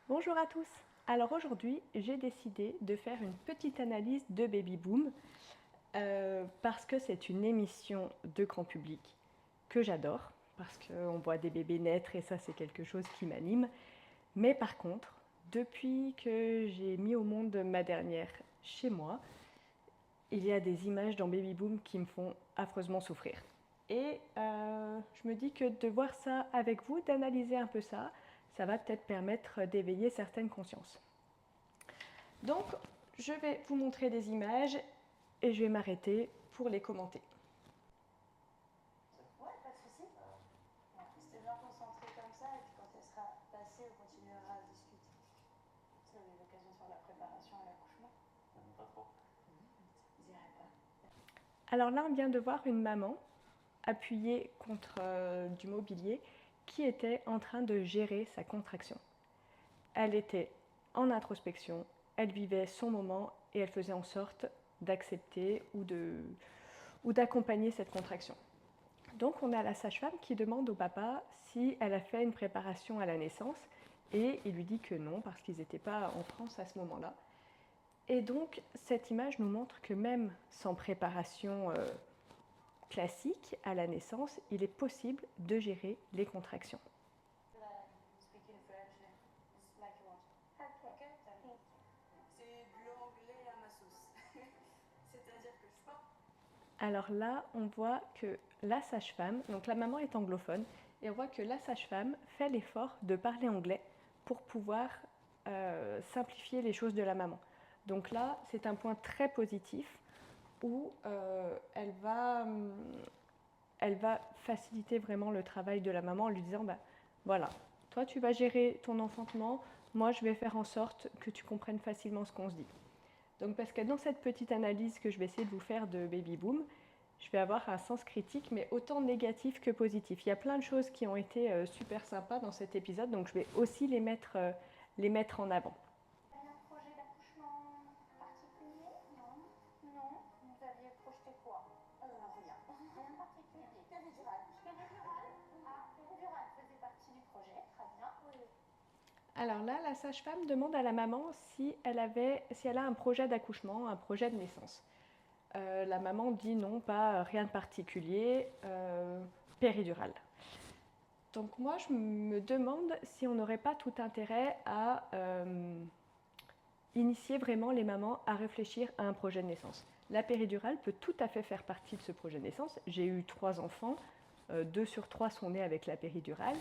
Bonjour à tous. Alors aujourd'hui, j'ai décidé de faire une petite analyse de Baby Boom parce que c'est une émission de grand public que j'adore parce qu'on voit des bébés naître et ça c'est quelque chose qui m'anime. Mais par contre, depuis que j'ai mis au monde ma dernière chez moi, il y a des images dans Baby Boom qui me font affreusement souffrir. Et je me dis que de voir ça avec vous, d'analyser un peu ça, ça va peut-être permettre d'éveiller certaines consciences. Donc, je vais vous montrer des images et je vais m'arrêter pour les commenter. Ouais, pas de souci. Restez bien concentré comme ça et puis quand elle sera passée, on continuera à discuter. Ça, vous avez l'occasion de faire la préparation à l'accouchement. Pas trop. Vous direz pas. Alors là, on vient de voir une maman appuyée contre du mobilier qui était en train de gérer sa contraction. Elle était en introspection, elle vivait son moment et elle faisait en sorte d'accepter ou d'accompagner cette contraction. Donc on a la sage-femme qui demande au papa si elle a fait une préparation à la naissance et il lui dit que non parce qu'ils n'étaient pas en France à ce moment-là. Et donc cette image nous montre que même sans préparation classique à la naissance, il est possible de gérer les contractions. Speak in French, it's like you want. Ok. C'est de l'anglais à ma sauce. C'est-à-dire que je parle. Alors là, on voit que la sage-femme, donc la maman est anglophone, et on voit que la sage-femme fait l'effort de parler anglais pour pouvoir simplifier les choses de la maman. Donc là, c'est un point très positif où elle va faciliter vraiment le travail de la maman en lui disant, bah, voilà, toi tu vas gérer ton enfantement, moi je vais faire en sorte que tu comprennes facilement ce qu'on se dit. Donc parce que dans cette petite analyse que je vais essayer de vous faire de Baby Boom, je vais avoir un sens critique, mais autant négatif que positif. Il y a plein de choses qui ont été super sympas dans cet épisode, donc je vais aussi les mettre en avant. Un projet d'accouchement particulier? Non. Non. Vous aviez projeté quoi? Rien. Rien de particulier. Péridurale. Péridurale. Ah, péridurale faisait partie du projet. Très bien. Oui. Alors là, la sage-femme demande à la maman si elle a un projet d'accouchement, un projet de naissance. La maman dit non, pas rien de particulier, péridurale. Donc moi, je me demande si on n'aurait pas tout intérêt à initier vraiment les mamans à réfléchir à un projet de naissance. La péridurale peut tout à fait faire partie de ce projet de naissance. J'ai eu 3 enfants, 2 sur 3 sont nés avec la péridurale,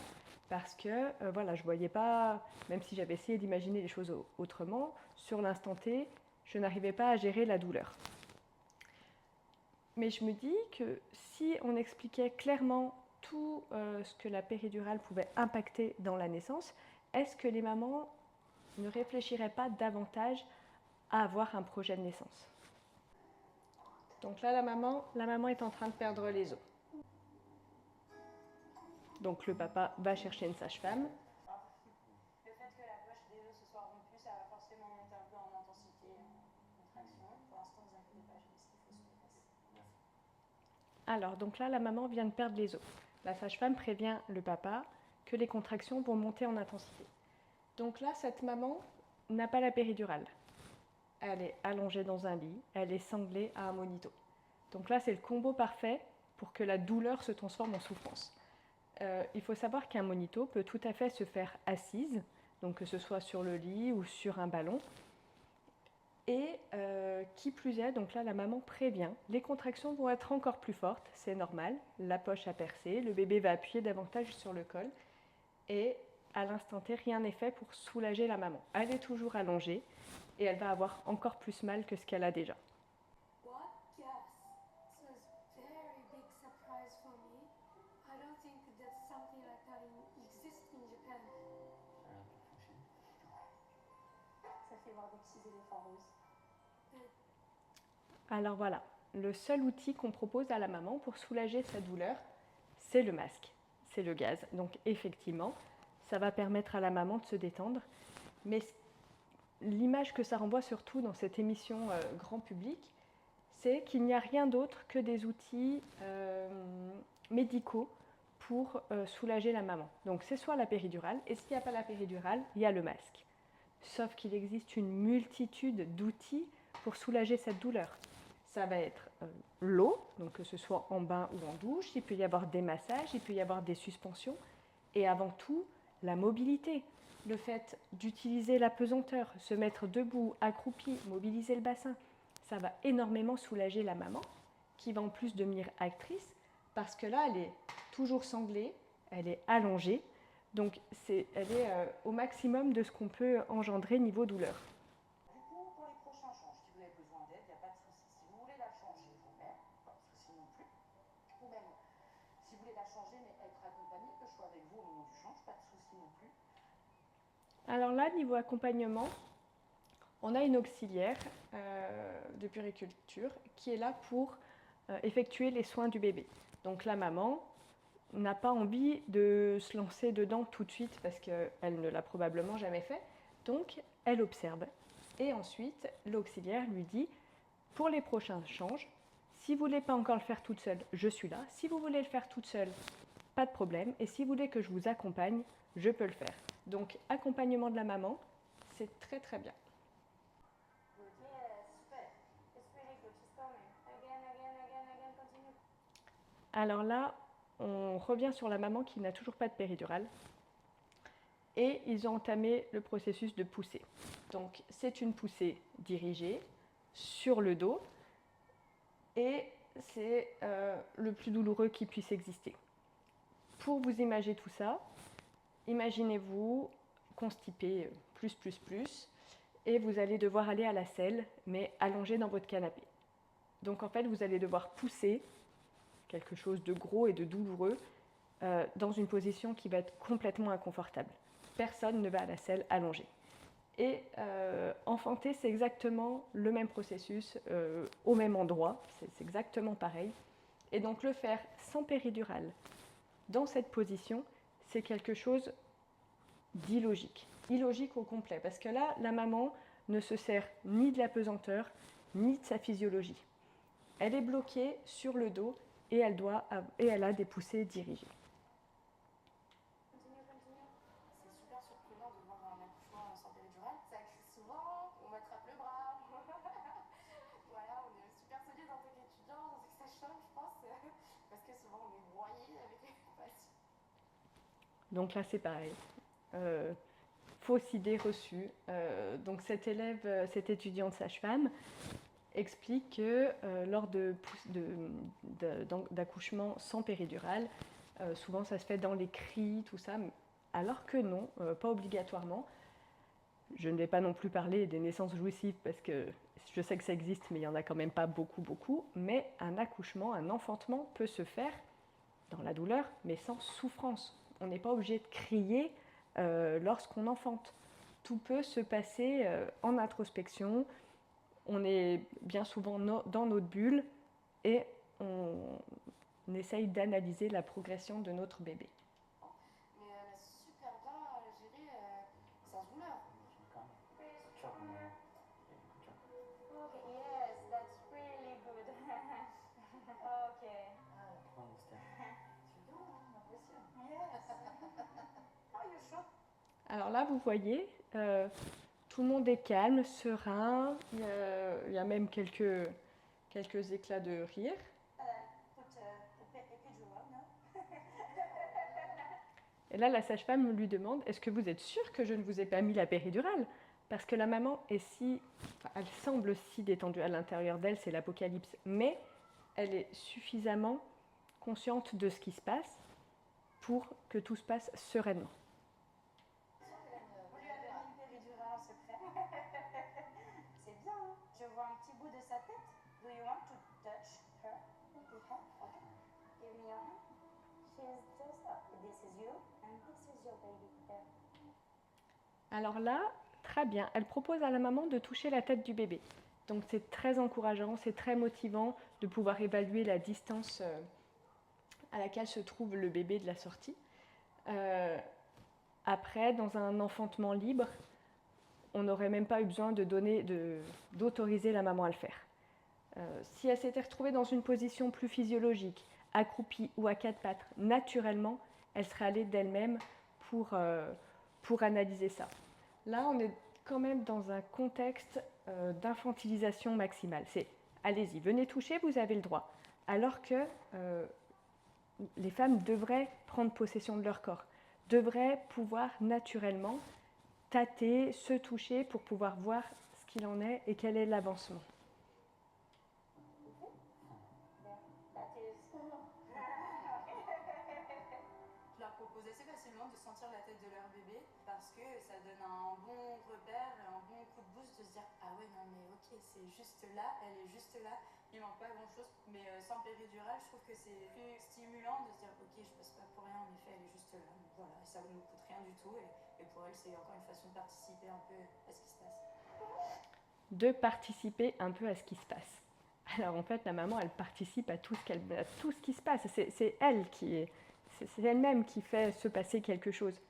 parce que voilà, je ne voyais pas, même si j'avais essayé d'imaginer les choses autrement, sur l'instant T, je n'arrivais pas à gérer la douleur. Mais je me dis que si on expliquait clairement tout ce que la péridurale pouvait impacter dans la naissance, est-ce que les mamans ne réfléchiraient pas davantage à avoir un projet de naissance? Donc là, la maman est en train de perdre les os. Donc le papa va chercher une sage-femme. Le fait que la poche des os se soit rompue, ça va forcément monter un peu en intensité, en contraction. Pour l'instant, ne vous inquiétez pas, je vais ce qu'il faut se passer. Alors, donc là, la maman vient de perdre les os. La sage-femme prévient le papa que les contractions vont monter en intensité. Donc là, cette maman n'a pas la péridurale. Elle est allongée dans un lit, elle est sanglée à un monito. Donc là, c'est le combo parfait pour que la douleur se transforme en souffrance. Il faut savoir qu'un monito peut tout à fait se faire assise, donc que ce soit sur le lit ou sur un ballon. Et qui plus est, donc là la maman prévient, les contractions vont être encore plus fortes, c'est normal, la poche a percé, le bébé va appuyer davantage sur le col et à l'instant T, rien n'est fait pour soulager la maman. Elle est toujours allongée et elle va avoir encore plus mal que ce qu'elle a déjà. What? Yes. This was very big surprise for me. I don't think that something like that exists in Japan. Ça fait voir des petits éléphants roses. Alors voilà, le seul outil qu'on propose à la maman pour soulager sa douleur, c'est le masque, c'est le gaz. Donc effectivement, ça va permettre à la maman de se détendre. Mais l'image que ça renvoie surtout dans cette émission grand public, c'est qu'il n'y a rien d'autre que des outils médicaux pour soulager la maman. Donc c'est soit la péridurale, et s'il n'y a pas la péridurale, il y a le masque. sauf qu'il existe une multitude d'outils pour soulager cette douleur. Ça va être l'eau, donc que ce soit en bain ou en douche, il peut y avoir des massages, il peut y avoir des suspensions, et avant tout, la mobilité. Le fait d'utiliser la pesanteur, se mettre debout, accroupi, mobiliser le bassin, ça va énormément soulager la maman, qui va en plus devenir actrice, parce que là, elle est toujours sanglée, elle est allongée, donc elle est au maximum de ce qu'on peut engendrer niveau douleur. Du coup, pour les prochains changes, si vous avez besoin d'aide, il n'y a pas de souci. Si vous voulez la changer vous-même, pas de souci non plus. Ou même, si vous voulez la changer mais être accompagné, que je sois avec vous au moment du change, pas de souci non plus. Alors là, niveau accompagnement, on a une auxiliaire de puériculture qui est là pour effectuer les soins du bébé. Donc la maman n'a pas envie de se lancer dedans tout de suite parce qu'elle ne l'a probablement jamais fait. Donc elle observe. Et ensuite, l'auxiliaire lui dit, pour les prochains changes, si vous ne voulez pas encore le faire toute seule, je suis là. Si vous voulez le faire toute seule, pas de problème. Et si vous voulez que je vous accompagne, je peux le faire. Donc accompagnement de la maman, c'est très très bien. Alors là, on revient sur la maman qui n'a toujours pas de péridurale. Et ils ont entamé le processus de poussée. Donc c'est une poussée dirigée sur le dos et c'est le plus douloureux qui puisse exister. Pour vous imaginer tout ça, imaginez-vous constipé et vous allez devoir aller à la selle mais allongé dans votre canapé. Donc en fait vous allez devoir pousser quelque chose de gros et de douloureux dans une position qui va être complètement inconfortable. Personne ne va à la selle allongé. Et enfanter, c'est exactement le même processus, au même endroit, c'est exactement pareil. Et donc le faire sans péridurale, dans cette position, c'est quelque chose d'illogique. Illogique au complet, parce que là, la maman ne se sert ni de la pesanteur, ni de sa physiologie. Elle est bloquée sur le dos et elle a des poussées dirigées. C'est super surprenant de voir un accouchement sans péridurale. Ça arrive souvent, on m'attrape le bras. Voilà, on est super solide en tant qu'étudiant, on sait que ça change, je pense, parce que souvent on est broyé avec les patients. Donc là, c'est pareil. Fausse idée reçue. Donc cette étudiante sage-femme, explique que lors d'accouchements sans péridurale, souvent ça se fait dans les cris, tout ça, alors que non, pas obligatoirement. Je ne vais pas non plus parler des naissances jouissives parce que je sais que ça existe, mais il n'y en a quand même pas beaucoup. Mais un accouchement, un enfantement peut se faire dans la douleur, mais sans souffrance. On n'est pas obligé de crier lorsqu'on enfante. Tout peut se passer en introspection. On est bien souvent dans notre bulle et on essaye d'analyser la progression de notre bébé. Mais elle a super bien géré sa douleur. Okay, yes, that's really good. Okay. Alors là, vous voyez, tout le monde est calme, serein, il y a même quelques éclats de rire. Et là, la sage-femme lui demande, est-ce que vous êtes sûr que je ne vous ai pas mis la péridurale? Parce que la maman est elle semble si détendue à l'intérieur d'elle, c'est l'apocalypse, mais elle est suffisamment consciente de ce qui se passe pour que tout se passe sereinement. Vous lui avez mis une péridurale en secret. C'est bien, hein? Je vois un petit bout de sa tête. Do you want to touch her? Okay. Give me your hand. She's just up. This is you and this is your baby. There. Alors là, très bien, elle propose à la maman de toucher la tête du bébé. Donc c'est très encourageant, c'est très motivant de pouvoir évaluer la distance à laquelle se trouve le bébé de la sortie. Après, dans un enfantement libre, on n'aurait même pas eu besoin d'autoriser la maman à le faire. Si elle s'était retrouvée dans une position plus physiologique, accroupie ou à quatre pattes, naturellement, elle serait allée d'elle-même pour analyser ça. Là, on est quand même dans un contexte d'infantilisation maximale. C'est allez-y, venez toucher, vous avez le droit. Alors que les femmes devraient prendre possession de leur corps, devraient pouvoir naturellement tâter, se toucher pour pouvoir voir ce qu'il en est et quel est l'avancement. Je leur propose assez facilement de sentir la tête de leur bébé parce que ça donne un bon repère, un bon coup de boost de se dire ah ouais non mais ok c'est juste là, elle est juste là, il manque pas grand chose mais sans péridurale je trouve que c'est plus stimulant de se dire ok je passe pas pour rien en effet elle est juste là donc voilà et ça ne nous coûte rien du tout et pour elle c'est encore une façon de participer un peu à ce qui se passe. De participer un peu à ce qui se passe. Alors en fait la maman elle participe à tout ce qui se passe, c'est elle qui est. C'est elle-même qui fait se passer quelque chose.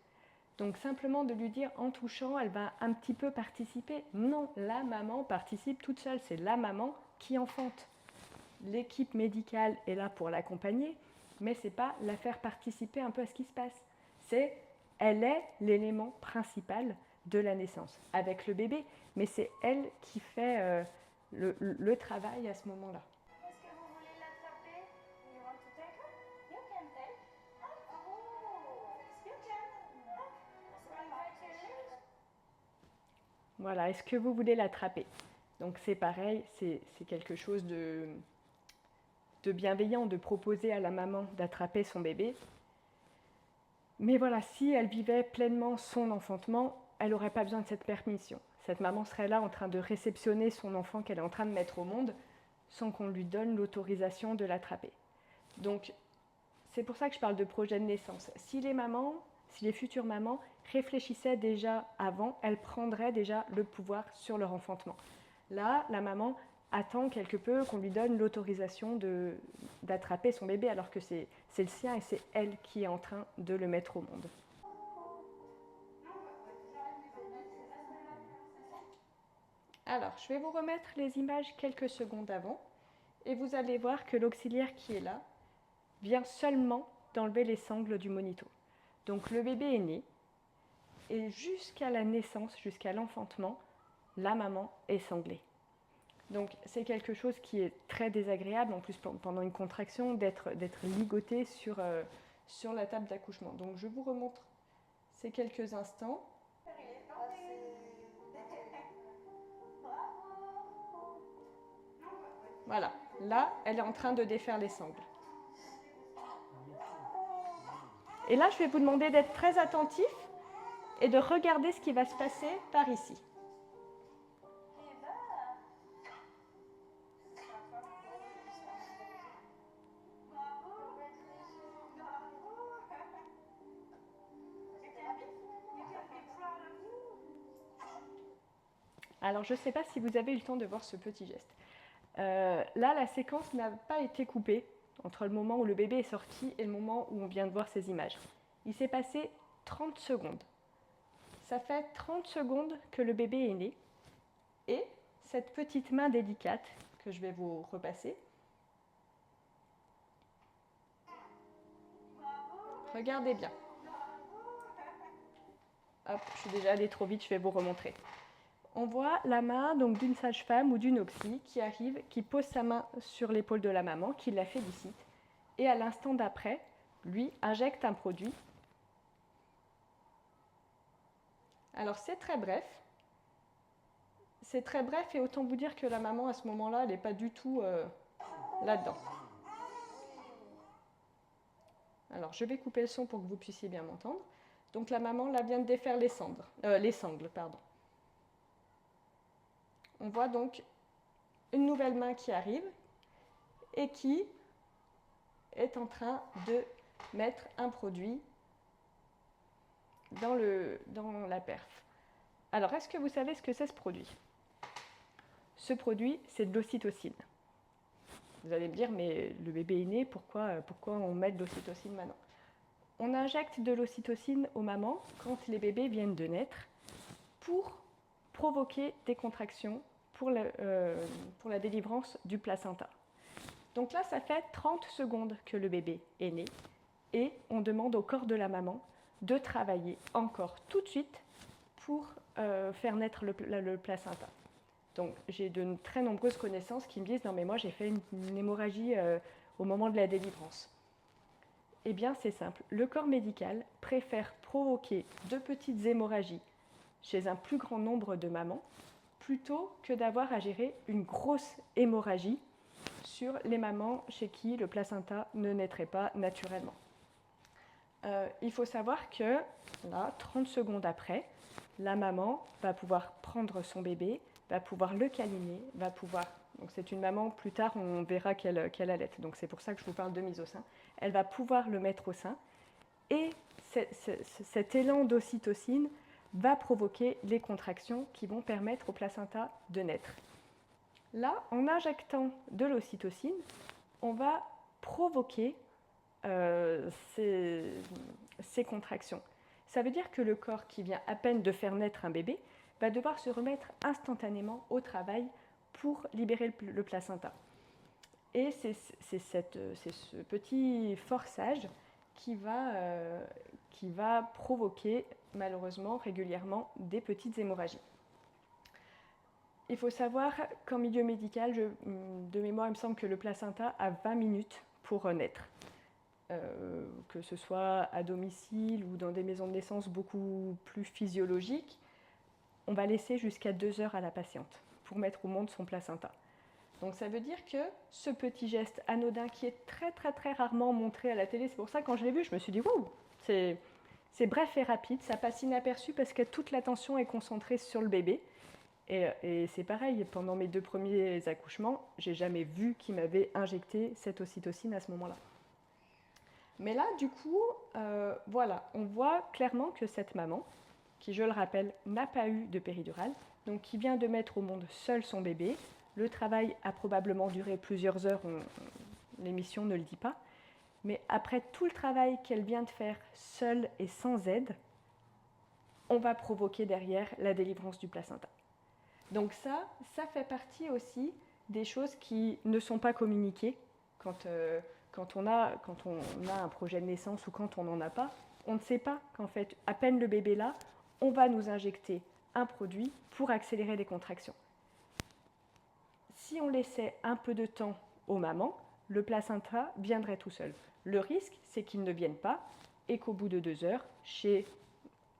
Donc simplement de lui dire en touchant, elle va un petit peu participer. Non, la maman participe toute seule. C'est la maman qui enfante. L'équipe médicale est là pour l'accompagner, mais ce n'est pas la faire participer un peu à ce qui se passe. Elle est l'élément principal de la naissance avec le bébé, mais c'est elle qui fait le travail à ce moment-là. Est-ce que vous voulez l'attraper? You want to take her? You can take. You can. Invite your legs. Voilà, est-ce que vous voulez l'attraper? Donc c'est pareil, c'est quelque chose de bienveillant de proposer à la maman d'attraper son bébé. Mais voilà, si elle vivait pleinement son enfantement, elle n'aurait pas besoin de cette permission. Cette maman serait là en train de réceptionner son enfant qu'elle est en train de mettre au monde sans qu'on lui donne l'autorisation de l'attraper. Donc c'est pour ça que je parle de projet de naissance. Si les futures mamans réfléchissaient déjà avant, elles prendraient déjà le pouvoir sur leur enfantement. Là, la maman attend quelque peu qu'on lui donne l'autorisation d'attraper son bébé alors que c'est le sien et c'est elle qui est en train de le mettre au monde. Alors, je vais vous remettre les images quelques secondes avant et vous allez voir que l'auxiliaire qui est là vient seulement d'enlever les sangles du monito. Donc le bébé est né et jusqu'à la naissance, jusqu'à l'enfantement, la maman est sanglée. Donc c'est quelque chose qui est très désagréable, en plus pendant une contraction, d'être ligoté sur la table d'accouchement. Donc je vous remontre ces quelques instants. Voilà, là, elle est en train de défaire les sangles. Et là, je vais vous demander d'être très attentif et de regarder ce qui va se passer par ici. Alors, je ne sais pas si vous avez eu le temps de voir ce petit geste. Là, la séquence n'a pas été coupée entre le moment où le bébé est sorti et le moment où on vient de voir ces images. Il s'est passé 30 secondes. Ça fait 30 secondes que le bébé est né. Et cette petite main délicate, que je vais vous repasser, regardez bien. Hop, je suis déjà allée trop vite, je vais vous remontrer. On voit la main donc d'une sage-femme ou d'une oxy qui arrive, qui pose sa main sur l'épaule de la maman, qui la félicite, et à l'instant d'après, lui injecte un produit. Alors c'est très bref et autant vous dire que la maman à ce moment-là, elle n'est pas du tout là-dedans. Alors je vais couper le son pour que vous puissiez bien m'entendre. Donc la maman là vient de défaire les sangles. On voit donc une nouvelle main qui arrive et qui est en train de mettre un produit dans la perf. Alors, est-ce que vous savez ce que c'est ce produit? Ce produit, c'est de l'ocytocine. Vous allez me dire, mais le bébé est né, pourquoi on met de l'ocytocine maintenant? On injecte de l'ocytocine aux mamans quand les bébés viennent de naître pour provoquer des contractions pour la délivrance du placenta. Donc là, ça fait 30 secondes que le bébé est né et on demande au corps de la maman de travailler encore tout de suite pour faire naître le placenta. Donc j'ai de très nombreuses connaissances qui me disent « Non mais moi j'ai fait une hémorragie au moment de la délivrance ». Eh bien c'est simple, le corps médical préfère provoquer de petites hémorragies chez un plus grand nombre de mamans plutôt que d'avoir à gérer une grosse hémorragie sur les mamans chez qui le placenta ne naîtrait pas naturellement. Il faut savoir que là, 30 secondes après, la maman va pouvoir prendre son bébé, va pouvoir le câliner, va pouvoir... Donc c'est une maman, plus tard on verra qu'elle allait, donc c'est pour ça que je vous parle de mise au sein. Elle va pouvoir le mettre au sein et cet élan d'ocytocine va provoquer les contractions qui vont permettre au placenta de naître. Là, en injectant de l'ocytocine, on va provoquer ces contractions. Ça veut dire que le corps qui vient à peine de faire naître un bébé va devoir se remettre instantanément au travail pour libérer le placenta. Et c'est ce petit forçage qui va provoquer malheureusement régulièrement des petites hémorragies. Il faut savoir qu'en milieu médical, de mémoire, il me semble que le placenta a 20 minutes pour naître. Que ce soit à domicile ou dans des maisons de naissance beaucoup plus physiologiques, on va laisser jusqu'à 2 heures à la patiente pour mettre au monde son placenta. Donc ça veut dire que ce petit geste anodin qui est très très très rarement montré à la télé, c'est pour ça que quand je l'ai vu, je me suis dit « Wow !» C'est bref et rapide, ça passe inaperçu parce que toute l'attention est concentrée sur le bébé. Et c'est pareil, pendant mes 2 premiers accouchements, j'ai jamais vu qu'il m'avait injecté cette ocytocine à ce moment-là. Mais là, du coup, voilà, on voit clairement que cette maman, qui, je le rappelle, n'a pas eu de péridurale, donc qui vient de mettre au monde seule son bébé, le travail a probablement duré plusieurs heures, l'émission ne le dit pas, mais après tout le travail qu'elle vient de faire seule et sans aide, on va provoquer derrière la délivrance du placenta. Donc ça fait partie aussi des choses qui ne sont pas communiquées quand on a un projet de naissance ou quand on n'en a pas. On ne sait pas qu'en fait, à peine le bébé là, on va nous injecter un produit pour accélérer les contractions. Si on laissait un peu de temps aux mamans, le placenta viendrait tout seul. Le risque, c'est qu'il ne vienne pas et qu'au bout de 2 heures, chez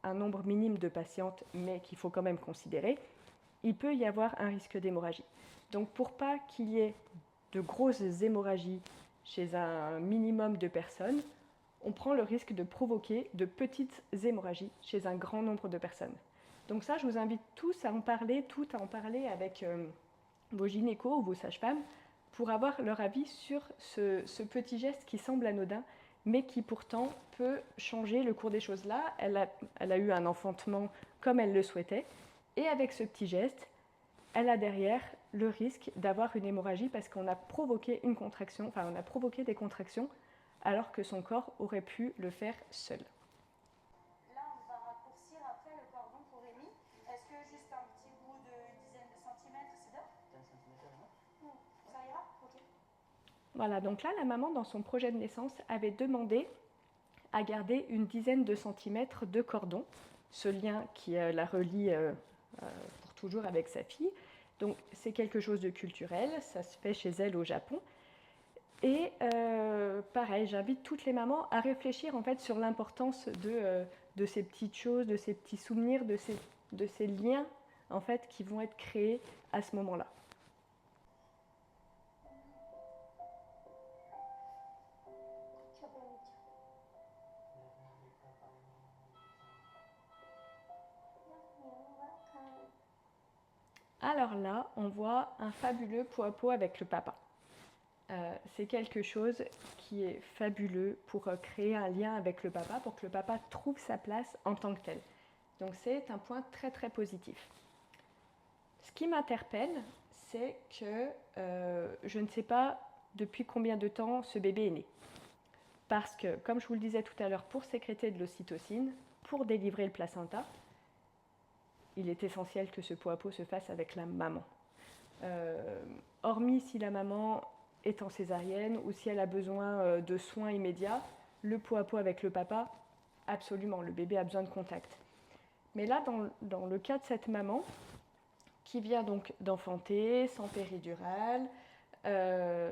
un nombre minime de patientes, mais qu'il faut quand même considérer, il peut y avoir un risque d'hémorragie. Donc pour pas qu'il y ait de grosses hémorragies chez un minimum de personnes, on prend le risque de provoquer de petites hémorragies chez un grand nombre de personnes. Donc ça, je vous invite tous à en parler, avec vos gynécos ou vos sages-femmes pour avoir leur avis sur ce petit geste qui semble anodin, mais qui pourtant peut changer le cours des choses. Là, elle a eu un enfantement comme elle le souhaitait, et avec ce petit geste, elle a derrière le risque d'avoir une hémorragie parce qu'on a provoqué une contraction, enfin on a provoqué des contractions alors que son corps aurait pu le faire seul. Là, on va raccourcir après le cordon pour Rémi. Est-ce que juste un petit bout de dizaine de centimètres, c'est d'accord? 15 cm, ça ira? Ok. Voilà, donc là, la maman, dans son projet de naissance, avait demandé à garder une dizaine de centimètres de cordon, ce lien qui la relie pour toujours avec sa fille. Donc c'est quelque chose de culturel, ça se fait chez elle au Japon. Et pareil, j'invite toutes les mamans à réfléchir en fait sur l'importance de ces petites choses, de ces petits souvenirs, de ces liens en fait qui vont être créés à ce moment-là. Alors là, on voit un fabuleux pot à pot avec le papa. C'est quelque chose qui est fabuleux pour créer un lien avec le papa, pour que le papa trouve sa place en tant que tel. Donc c'est un point très très positif. Ce qui m'interpelle, c'est que je ne sais pas depuis combien de temps ce bébé est né. Parce que, comme je vous le disais tout à l'heure, pour sécréter de l'ocytocine, pour délivrer le placenta, il est essentiel que ce pot à pot se fasse avec la maman. Hormis si la maman est en césarienne ou si elle a besoin de soins immédiats, le pot à pot avec le papa, absolument, le bébé a besoin de contact. Mais là, dans le cas de cette maman, qui vient donc d'enfanter, sans péridurale,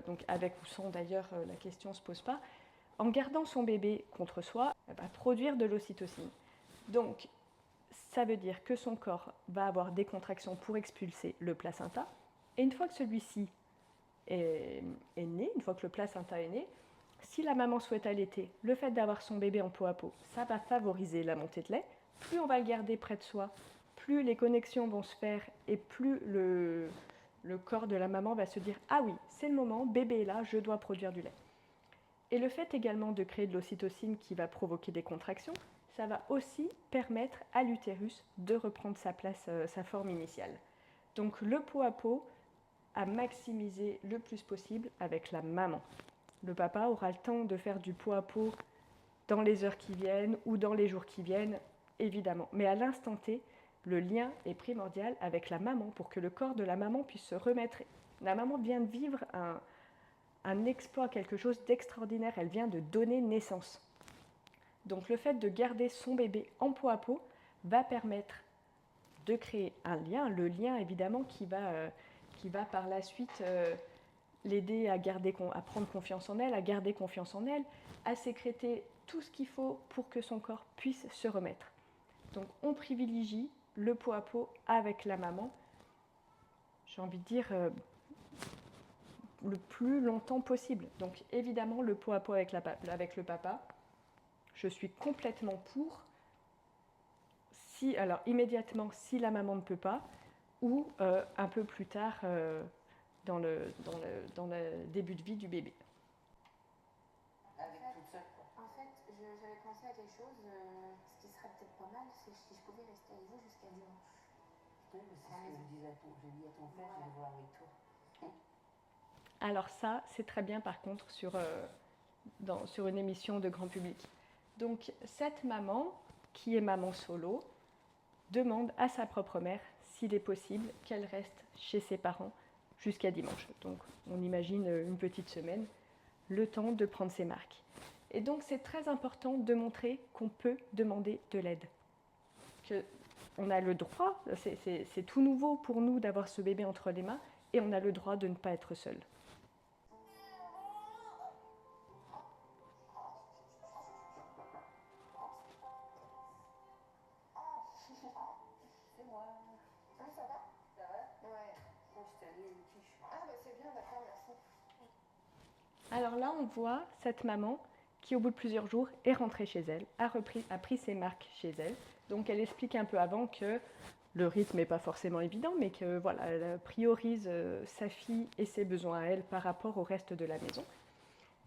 donc avec ou sans d'ailleurs, la question ne se pose pas, en gardant son bébé contre soi, elle va produire de l'ocytocine. Donc, ça veut dire que son corps va avoir des contractions pour expulser le placenta, et une fois que celui-ci est né, une fois que le placenta est né, si la maman souhaite allaiter, le fait d'avoir son bébé en peau à peau, ça va favoriser la montée de lait. Plus on va le garder près de soi, plus les connexions vont se faire et plus le corps de la maman va se dire « Ah oui, c'est le moment, bébé est là, je dois produire du lait ». Et le fait également de créer de l'ocytocine qui va provoquer des contractions, ça va aussi permettre à l'utérus de reprendre sa place, sa forme initiale. Donc le peau à peau à maximiser le plus possible avec la maman. Le papa aura le temps de faire du peau à peau dans les heures qui viennent ou dans les jours qui viennent, évidemment. Mais à l'instant T, le lien est primordial avec la maman pour que le corps de la maman puisse se remettre. La maman vient de vivre un exploit, quelque chose d'extraordinaire. Elle vient de donner naissance. Donc le fait de garder son bébé en peau à peau va permettre de créer un lien, le lien évidemment qui va par la suite l'aider à prendre confiance en elle, à garder confiance en elle, à sécréter tout ce qu'il faut pour que son corps puisse se remettre. Donc on privilégie le peau à peau avec la maman, j'ai envie de dire le plus longtemps possible. Donc évidemment le peau à peau avec le papa, je suis complètement pour. Alors immédiatement si la maman ne peut pas, ou un peu plus tard dans le début de vie du bébé. Avec toute seule, quoi. En fait, j'avais pensé à quelque chose, ce qui serait peut-être pas mal, c'est si je pouvais rester avec vous jusqu'à dimanche. Oui, mais c'est ce que je dis à ton frère, je vais voir avec toi. Alors ça, c'est très bien par contre sur une émission de grand public. Donc cette maman, qui est maman solo, demande à sa propre mère s'il est possible qu'elle reste chez ses parents jusqu'à dimanche. Donc on imagine une petite semaine, le temps de prendre ses marques. Et donc c'est très important de montrer qu'on peut demander de l'aide. On a le droit, c'est tout nouveau pour nous d'avoir ce bébé entre les mains, et on a le droit de ne pas être seul. C'est moi. Ah, ça va? Ça va? Ouais. Moi, je t'ai amené une quiche. Ah, bah c'est bien, d'accord, merci. Alors là, on voit cette maman qui, au bout de plusieurs jours, est rentrée chez elle, a pris ses marques chez elle. Donc elle explique un peu avant que le rythme n'est pas forcément évident, mais que voilà, elle priorise sa fille et ses besoins à elle par rapport au reste de la maison.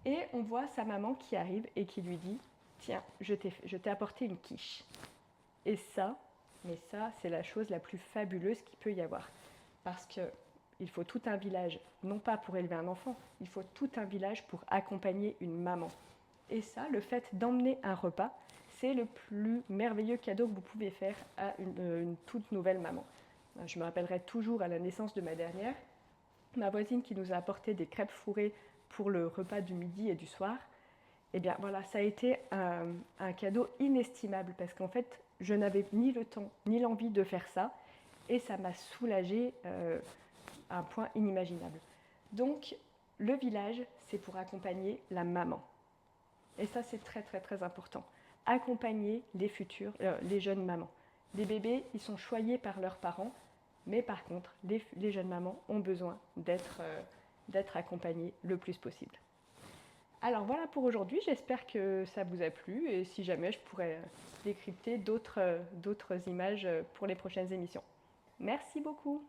Et on voit sa maman qui arrive et qui lui dit « Tiens, je t'ai apporté une quiche. » Et ça, c'est la chose la plus fabuleuse qu'il peut y avoir. Parce qu'il faut tout un village, non pas pour élever un enfant, il faut tout un village pour accompagner une maman. Et ça, le fait d'emmener un repas, c'est le plus merveilleux cadeau que vous pouvez faire à une toute nouvelle maman. Je me rappellerai toujours à la naissance de ma dernière, ma voisine qui nous a apporté des crêpes fourrées pour le repas du midi et du soir. Eh bien voilà, ça a été un cadeau inestimable parce qu'en fait, je n'avais ni le temps ni l'envie de faire ça et ça m'a soulagée à un point inimaginable. Donc, le village, c'est pour accompagner la maman. Et ça, c'est très, très, très important. Accompagner les jeunes mamans. Les bébés, ils sont choyés par leurs parents, mais par contre, les jeunes mamans ont besoin d'être accompagnées le plus possible. Alors voilà pour aujourd'hui, j'espère que ça vous a plu et si jamais je pourrais décrypter d'autres images pour les prochaines émissions. Merci beaucoup.